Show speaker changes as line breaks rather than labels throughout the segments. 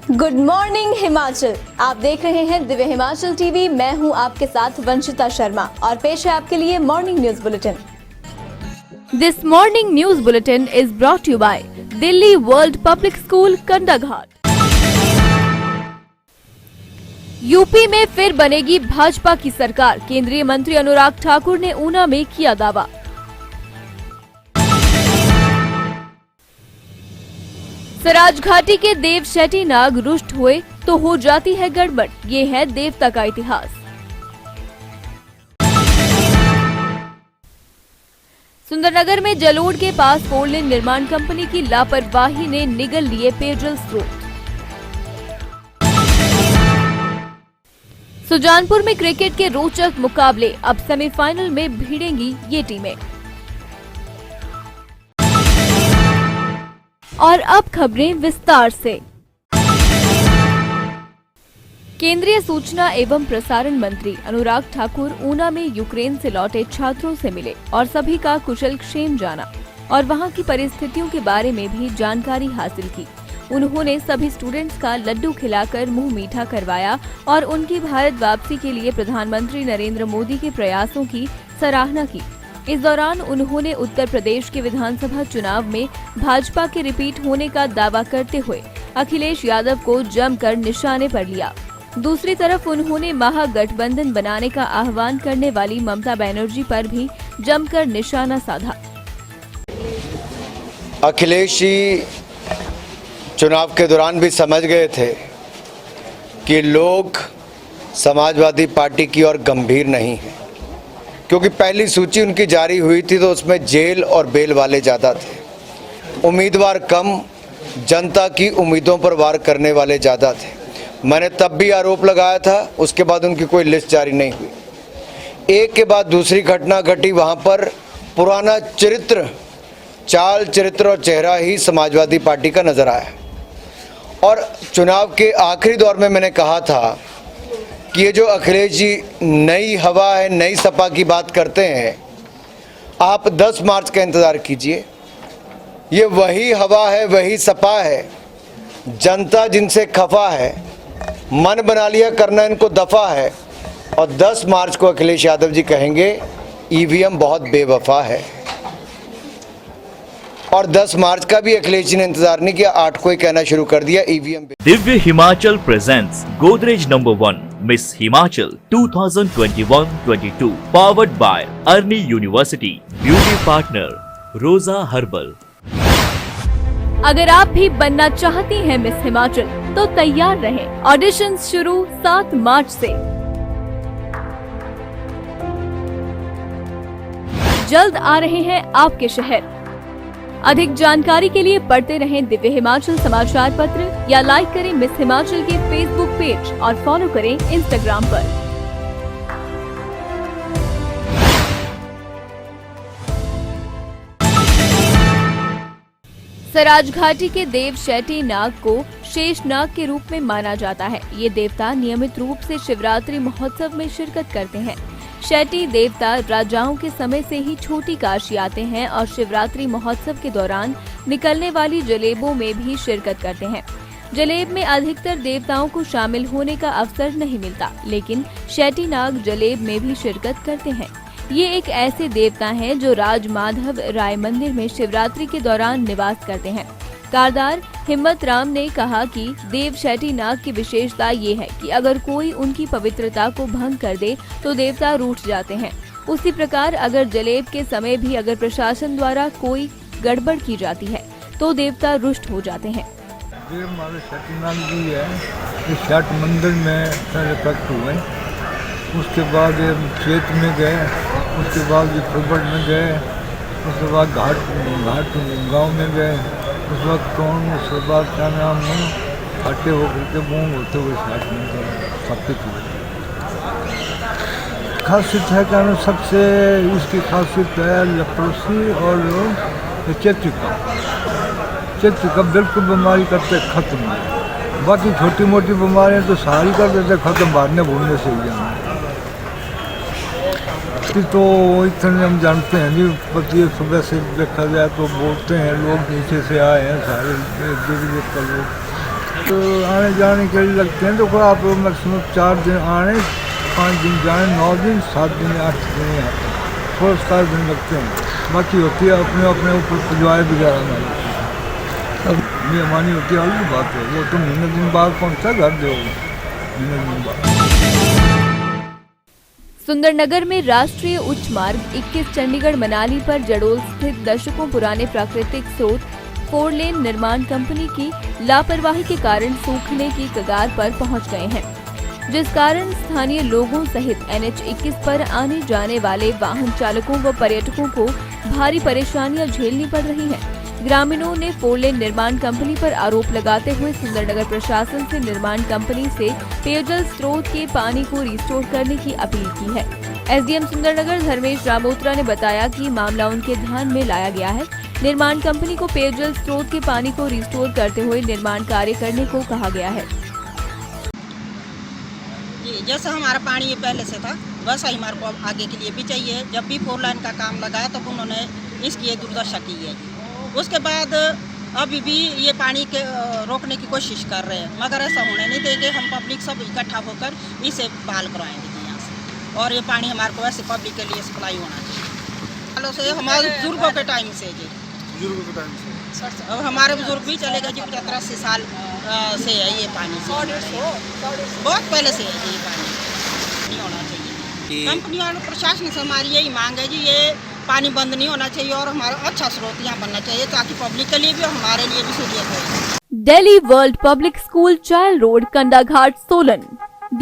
Good morning Himachal. आप देख रहे हैं दिव्य हिमाचल टीवी। मैं हूं आपके साथ वंशिता शर्मा और पेश है आपके लिए morning news bulletin. This morning news bulletin is brought you by Delhi world public school Kandaghat. UP में फिर बनेगी भाजपा की सरकार, केंद्रीय मंत्री अनुराग ठाकुर ने ऊना में किया दावा। सराज घाटी के देव शेट्टी नाग रुष्ट हुए तो हो जाती है गड़बड़, ये है देवता का इतिहास। सुंदरनगर में जलोड़ के पास फोरलेन निर्माण कंपनी की लापरवाही ने निगल लिए पेयजल स्रोत। सुजानपुर में क्रिकेट के रोचक मुकाबले, अब सेमीफाइनल में भिड़ेंगी ये टीमें। और अब खबरें विस्तार से। केंद्रीय सूचना एवं प्रसारण मंत्री अनुराग ठाकुर ऊना में यूक्रेन से लौटे छात्रों से मिले और सभी का कुशल क्षेम जाना और वहां की परिस्थितियों के बारे में भी जानकारी हासिल की। उन्होंने सभी स्टूडेंट्स का लड्डू खिलाकर मुंह मीठा करवाया और उनकी भारत वापसी के लिए प्रधानमंत्री नरेंद्र मोदी के प्रयासों की सराहना की। इस दौरान उन्होंने उत्तर प्रदेश के विधानसभा चुनाव में भाजपा के रिपीट होने का दावा करते हुए अखिलेश यादव को जमकर निशाने पर लिया। दूसरी तरफ उन्होंने महागठबंधन बनाने का आह्वान करने वाली ममता बनर्जी पर भी जमकर निशाना साधा।
अखिलेश जी चुनाव के दौरान भी समझ गए थे कि लोग समाजवादी पार्टी की ओर गंभीर नहीं हैं, क्योंकि पहली सूची उनकी जारी हुई थी तो उसमें जेल और बेल वाले ज़्यादा थे, उम्मीदवार कम, जनता की उम्मीदों पर वार करने वाले ज़्यादा थे। मैंने तब भी आरोप लगाया था, उसके बाद उनकी कोई लिस्ट जारी नहीं हुई। एक के बाद दूसरी घटना घटी, वहाँ पर पुराना चरित्र, चाल चरित्र और चेहरा ही समाजवादी पार्टी का नज़र आया। और चुनाव के आखिरी दौर में मैंने कहा था कि ये जो अखिलेश जी नई हवा है, नई सपा की बात करते हैं, आप 10 मार्च का इंतज़ार कीजिए। ये वही हवा है, वही सपा है, जनता जिनसे खफा है, मन बना लिया करना इनको दफा है। और 10 मार्च को अखिलेश यादव जी कहेंगे ईवीएम बहुत बेवफा है। और 10 मार्च का भी अखिलेश जी ने इंतजार नहीं किया, 8 को ही कहना शुरू कर दिया EVM.
Divya Himachal presents Godrej number 1 miss Himachal 2021-22 powered by Arni university, beauty partner Roja herbal.
अगर आप भी बनना चाहती हैं मिस हिमाचल तो तैयार रहें। ऑडिशन शुरू 7 मार्च से। जल्द आ रहे हैं आपके शहर। अधिक जानकारी के लिए पढ़ते रहें दिव्य हिमाचल समाचार पत्र या लाइक करें मिस हिमाचल के फेसबुक पेज और फॉलो करें इंस्टाग्राम पर। सराज घाटी के देव शेट्टी नाग को शेष नाग के रूप में माना जाता है। ये देवता नियमित रूप से शिवरात्रि महोत्सव में शिरकत करते हैं। शेट्टी देवता राजाओं के समय से ही छोटी काशी आते हैं और शिवरात्रि महोत्सव के दौरान निकलने वाली जलेबों में भी शिरकत करते हैं। जलेब में अधिकतर देवताओं को शामिल होने का अवसर नहीं मिलता, लेकिन शेट्टी नाग जलेब में भी शिरकत करते हैं। ये एक ऐसे देवता हैं जो राज माधव राय मंदिर में शिवरात्रि के दौरान निवास करते हैं। कारदार हिम्मत राम ने कहा कि देव शेट्टी नाग की विशेषता ये है कि अगर कोई उनकी पवित्रता को भंग कर दे तो देवता रूठ जाते हैं। उसी प्रकार अगर जलेब के समय भी अगर प्रशासन द्वारा कोई गड़बड़ की जाती है तो देवता रुष्ट हो जाते हैं।
देव हमारे शेट्टी नाग जी है, इस शेट मंदिर में प्रकट हुए। उसके बाद ये चेत में गए, उसके बाद ये फुलबट में गए, उसके बाद घाट गांव में गए, उस वक्त कौन, उसके बाद क्या नाम है, हटे होकर के बूंद होते हुए साथ में स्थापित हुए। खासियत है क्या, सबसे इसकी खासियत है लेप्रोसी और चेचक का बिल्कुल बीमारी करते खत्म। बाकी छोटी मोटी बीमारियां तो सारी कर देते खत्म, मारने भूलने से ही जाना। तो इतने हम जानते हैं नहीं, पति सुबह से देखा जाए तो बोलते हैं लोग नीचे से आए हैं सारे देवी देवता लोग, तो आने जाने के लिए लगते हैं, तो आप मैक्सिमम 4 दिन आने, 5 दिन जाने, 9 दिन, 7 दिन, 8 दिन आते हैं, 4-7 दिन लगते हैं। बाकी होती है अपने अपने ऊपर पुजवाए वगैरह में। अब मेहमानी होती है, अलग बात है, वो तो महीने दिन बाद पहुँचता घर दो, महीने दिन बाद।
सुंदरनगर में राष्ट्रीय उच्च मार्ग 21 चंडीगढ़ मनाली पर जडोल स्थित दशकों पुराने प्राकृतिक स्रोत 4 लेन निर्माण कंपनी की लापरवाही के कारण सूखने की कगार पर पहुंच गए हैं, जिस कारण स्थानीय लोगों सहित NH 21 पर आने जाने वाले वाहन चालकों व पर्यटकों को भारी परेशानियां झेलनी पड़ रही हैं। ग्रामीणों ने 4 लेन निर्माण कंपनी पर आरोप लगाते हुए सुंदरनगर प्रशासन से निर्माण कंपनी से पेयजल स्रोत के पानी को रिस्टोर करने की अपील की है। SDM सुंदरनगर धर्मेश रामोत्रा ने बताया कि मामला उनके ध्यान में लाया गया है। निर्माण कंपनी को पेयजल स्रोत के पानी को रिस्टोर करते हुए निर्माण कार्य करने को कहा गया है।
जैसा हमारा पानी ये पहले से था, वैसा ही हमारे को आगे के लिए भी चाहिए। जब भी 4 लाइन का काम लगाया तब उन्होंने इसकी ये दुर्दशा की है। उसके बाद अभी भी ये पानी के रोकने की कोशिश कर रहे हैं, मगर ऐसा होने नहीं देंगे। हम पब्लिक सब इकट्ठा होकर इसे बहाल करवाएंगे यहाँ से, और ये पानी हमारे को ऐसे पब्लिक के लिए सप्लाई होना चाहिए। सालों से हमारे बुजुर्गों के टाइम से जी, बुजुर्गों के टाइम से अब हमारे बुजुर्ग भी चले गए जी, 75-80 साल से है ये पानी, बहुत पहले से है जी ये पानी नहीं होना चाहिए। कंपनी और प्रशासन से हमारी यही मांग है जी, ये पानी बंद नहीं होना चाहिए और हमारा अच्छा स्रोत यहाँ बनना चाहिए, ताकि पब्लिक के लिए भी और हमारे लिए भी सहूलियत हो।
Delhi World Public School, Child Road, Kandaghat, Solan.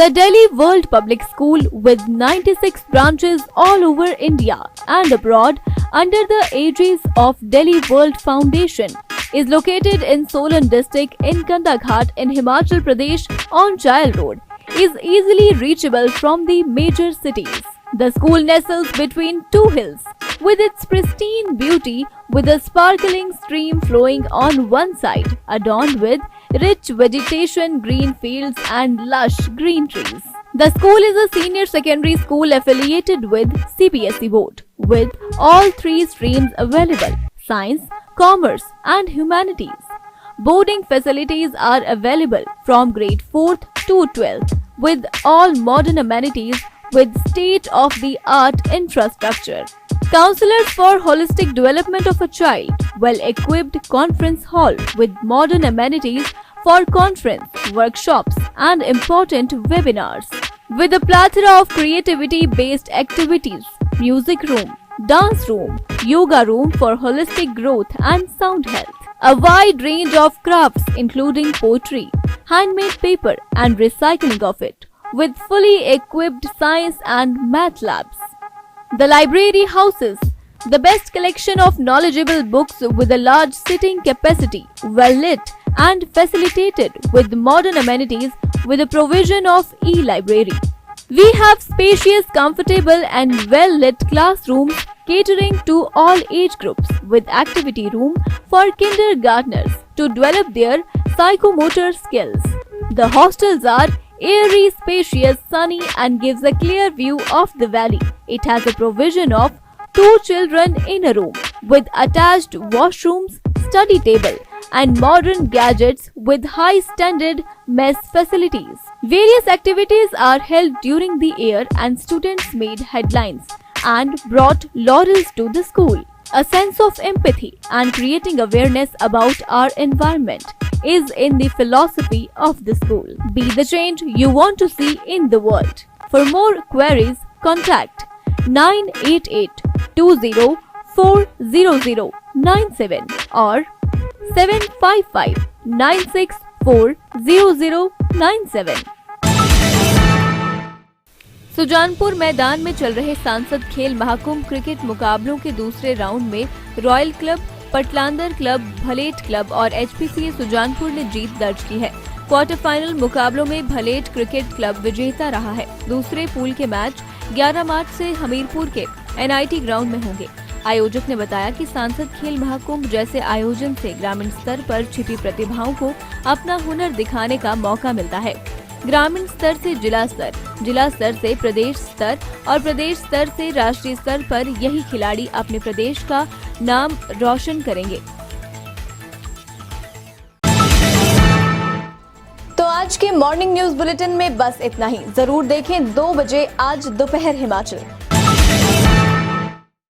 The Delhi World Public School, with 96 branches all over India and abroad under the aegis of Delhi World Foundation, is located in Solan district in Kandaghat in Himachal Pradesh on Child Road, is easily reachable from the major cities. The school nestles between two hills, with its pristine beauty, with a sparkling stream flowing on one side, adorned with rich vegetation, green fields and lush green trees. The school is a senior secondary school affiliated with CBSE board, with all 3 streams available: science, commerce and humanities. Boarding facilities are available from grade 4th to 12th, with all modern amenities with state-of-the-art infrastructure. Counselors for holistic development of a child, well-equipped conference hall with modern amenities for conference, workshops and important webinars. With a plethora of creativity-based activities, music room, dance room, yoga room for holistic growth and sound health. A wide range of crafts including poetry, handmade paper and recycling of it, with fully equipped science and math labs. The library houses the best collection of knowledgeable books with a large sitting capacity, well lit and facilitated with modern amenities with the provision of e-library. We have spacious, comfortable and well lit classrooms catering to all age groups, with activity room for kindergartners to develop their psychomotor skills. The hostels are airy, spacious, sunny and gives a clear view of the valley. It has a provision of 2 children in a room with attached washrooms, study table and modern gadgets with high standard mess facilities. Various activities are held during the year and students made headlines and brought laurels to the school. A sense of empathy and creating awareness about our environment is in the philosophy of the school. Be the change you want to see in the world. For more queries, contact 988-20-40097 or 755-964-0097. Sujanpur मैदान में चल रहे सांसद खेल Mahakumbh cricket मुकाबलों के दूसरे round में royal club, Patlander club, Bhalet club और HPCA सुजानपुर ने जीत दर्ज की है। क्वार्टर फाइनल मुकाबलों में भलेट क्रिकेट क्लब विजेता रहा है। दूसरे पूल के मैच 11 मार्च से हमीरपुर के NIT ग्राउंड में होंगे। आयोजक ने बताया कि सांसद खेल महाकुंभ जैसे आयोजन से ग्रामीण स्तर पर छिपी प्रतिभाओं को अपना हुनर दिखाने का मौका मिलता है। ग्रामीण स्तर से जिला स्तर से प्रदेश स्तर और प्रदेश स्तर से राष्ट्रीय स्तर पर यही खिलाड़ी अपने प्रदेश का नाम रोशन करेंगे। आज के मॉर्निंग न्यूज बुलेटिन में बस इतना ही। जरूर देखें 2 बजे आज दोपहर हिमाचल।